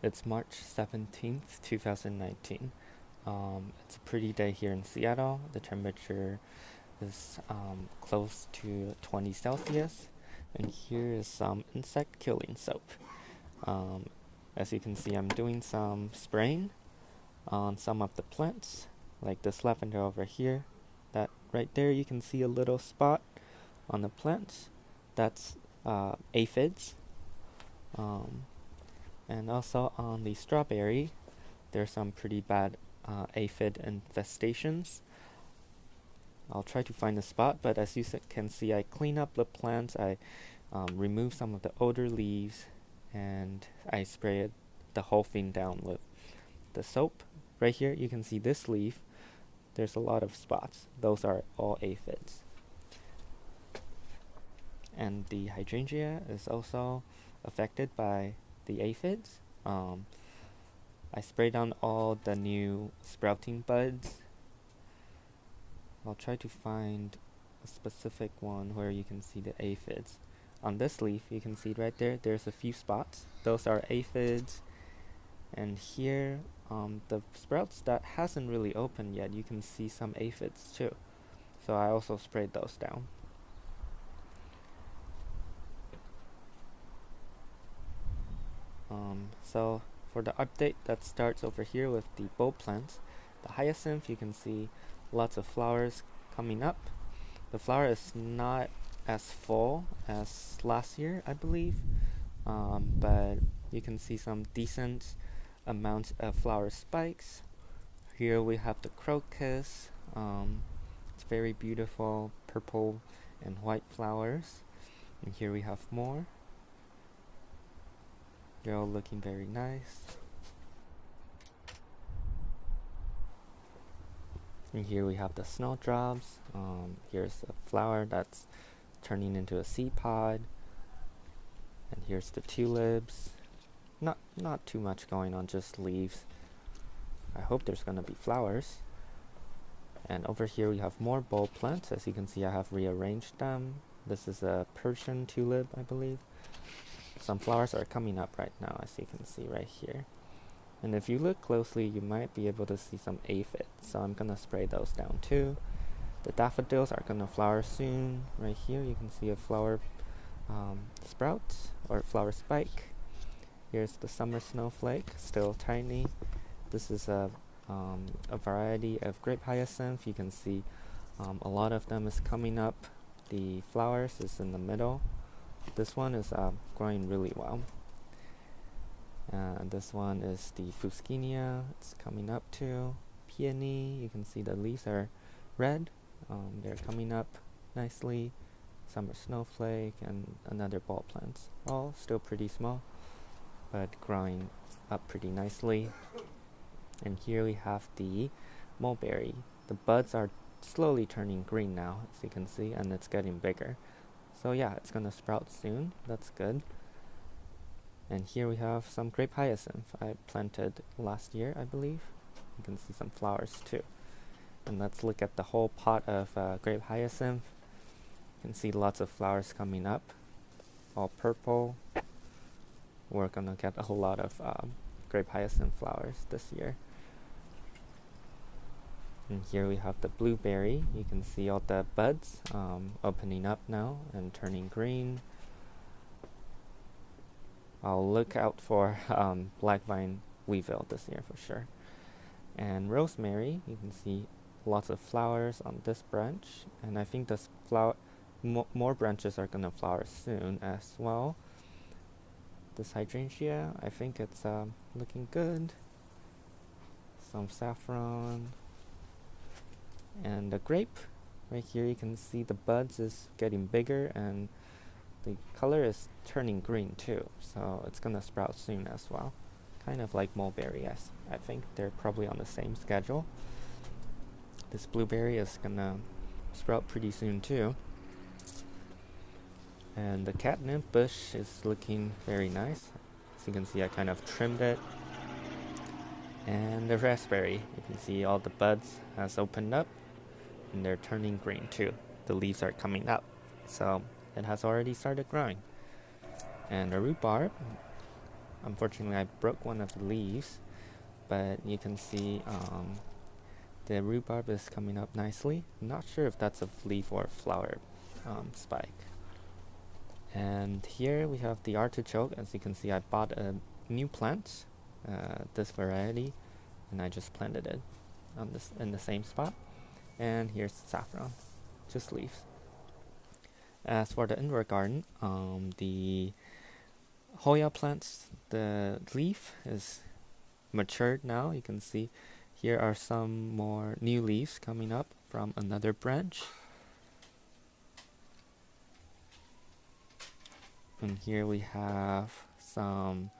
It's March 17th, 2019. It's a pretty day here in Seattle. The temperature is close to 20 Celsius. And here is some insect killing soap. Um, as you can see, I'm doing some spraying on some of the plants, like this lavender over here. That right there, you can see a little spot on the plants. That's aphids. Um, and also on the strawberry, there's some pretty bad aphid infestations. I'll try to find a spot, but as you can see, I clean up the plants, I remove some of the older leaves, and I spray the whole thing down with the soap. Right here, you can see this leaf. There's a lot of spots. Those are all aphids. And the hydrangea is also affected by the aphids. I spray down all the new sprouting buds. I'll try to find a specific one where you can see the aphids. On this leaf, you can see right there, there's a few spots. Those are aphids. And here, the sprouts that hasn't really opened yet, you can see some aphids too. So I also sprayed those down. So for the update, that starts over here with the bulb plants. The hyacinth, you can see lots of flowers coming up. The flower is not as full as last year, I believe, but you can see some decent amounts of flower spikes. Here we have the crocus. It's very beautiful, purple and white flowers. And here we have more. They're all looking very nice. And here we have the snowdrops. Here's a flower that's turning into a seed pod. And here's the tulips. Not too much going on, just leaves. I hope there's gonna be flowers. And over here we have more bulb plants. As you can see, I have rearranged them. This is a Persian tulip, I believe. Some flowers are coming up right now, as you can see right here. And if you look closely, you might be able to see some aphids. So I'm gonna spray those down too. The daffodils are gonna flower soon. Right here, you can see a flower sprout or flower spike. Here's the summer snowflake, still tiny. This is a variety of grape hyacinth. You can see a lot of them is coming up. The flowers is in the middle. This one is growing really well. This one is the Fusquinia. It's coming up too. Peony. You can see the leaves are red. They're coming up nicely. Summer snowflake and another bulb plants. All still pretty small, but growing up pretty nicely. And here we have the mulberry. The buds are slowly turning green now, as you can see, and it's getting bigger. So yeah, it's gonna sprout soon. That's good. And here we have some grape hyacinth I planted last year, I believe. You can see some flowers too. And let's look at the whole pot of grape hyacinth. You can see lots of flowers coming up, all purple. We're gonna get a whole lot of grape hyacinth flowers this year. And here we have the blueberry. You can see all the buds opening up now and turning green. I'll look out for black vine weevil this year for sure. And rosemary, you can see lots of flowers on this branch, and I think this more branches are gonna flower soon as well. This hydrangea, I think it's looking good. Some saffron. And the grape, right here you can see the buds is getting bigger and the color is turning green too, so it's gonna sprout soon as well. Kind of like mulberry, yes. I think they're probably on the same schedule. This blueberry is gonna sprout pretty soon too. And the catnip bush is looking very nice. As you can see, I kind of trimmed it. And the raspberry, you can see all the buds has opened up and they're turning green too. The leaves are coming up, so it has already started growing. And the rhubarb, Unfortunately, I broke one of the leaves, but you can see the rhubarb is coming up nicely. Not sure if that's a leaf or a flower spike. And here we have the artichoke. As you can see, I bought a new plant, this variety, and I just planted it on this in the same spot. And here's saffron, just leaves. As for the indoor garden, the Hoya plants, the leaf is matured now. You can see here are some more new leaves coming up from another branch. And here we have some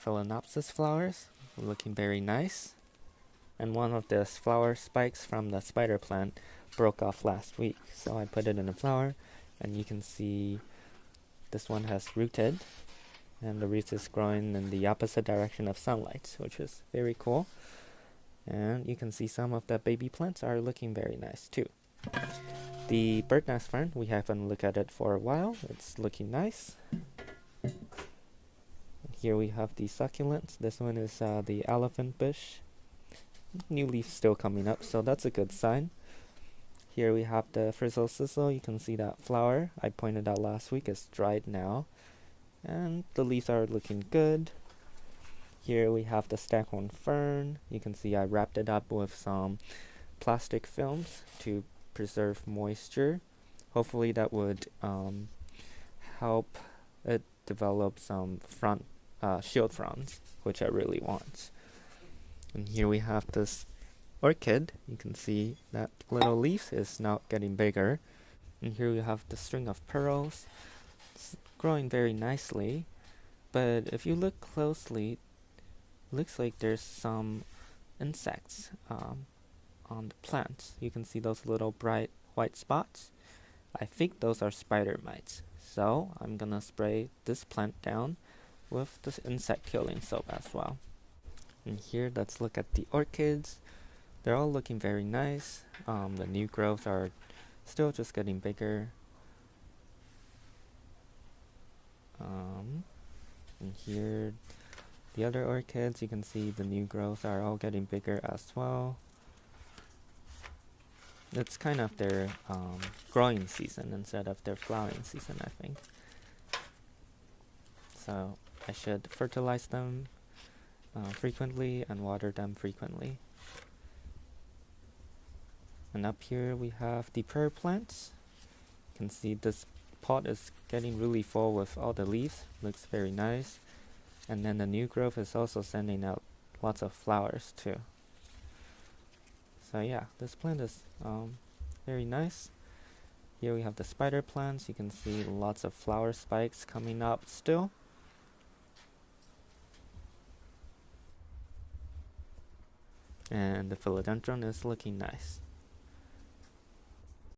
phalaenopsis flowers looking very nice. And one of the flower spikes from the spider plant broke off last week, so I put it in a flower, and you can see this one has rooted, and the roots is growing in the opposite direction of sunlight, which is very cool. And you can see some of the baby plants are looking very nice too. The bird nest fern, we haven't looked at it for a while. It's looking nice. Here we have the succulents. This one is the elephant bush. New leaf still coming up, so that's a good sign. Here we have the frizzle sizzle. You can see that flower I pointed out last week is dried now, and the leaves are looking good. Here we have the staghorn fern. You can see I wrapped it up with some plastic films to preserve moisture. Hopefully that would help it develop some shield fronds, which I really want. And here we have this orchid. You can see that little leaf is now getting bigger. And here we have the string of pearls. It's growing very nicely, but if you look closely, it looks like there's some insects on the plants. You can see those little bright white spots. I think those are spider mites. So I'm gonna spray this plant down with this insect killing soap as well. And here, let's look at the orchids. They're all looking very nice. The new growths are still just getting bigger. And here, the other orchids, you can see the new growths are all getting bigger as well. It's kind of their growing season instead of their flowering season, I think. So I should fertilize them frequently and water them frequently. And up here we have the prayer plants. You can see this pot is getting really full with all the leaves. Looks very nice. And then the new growth is also sending out lots of flowers too. So yeah, this plant is very nice. Here we have the spider plants. You can see lots of flower spikes coming up still. And the philodendron is looking nice.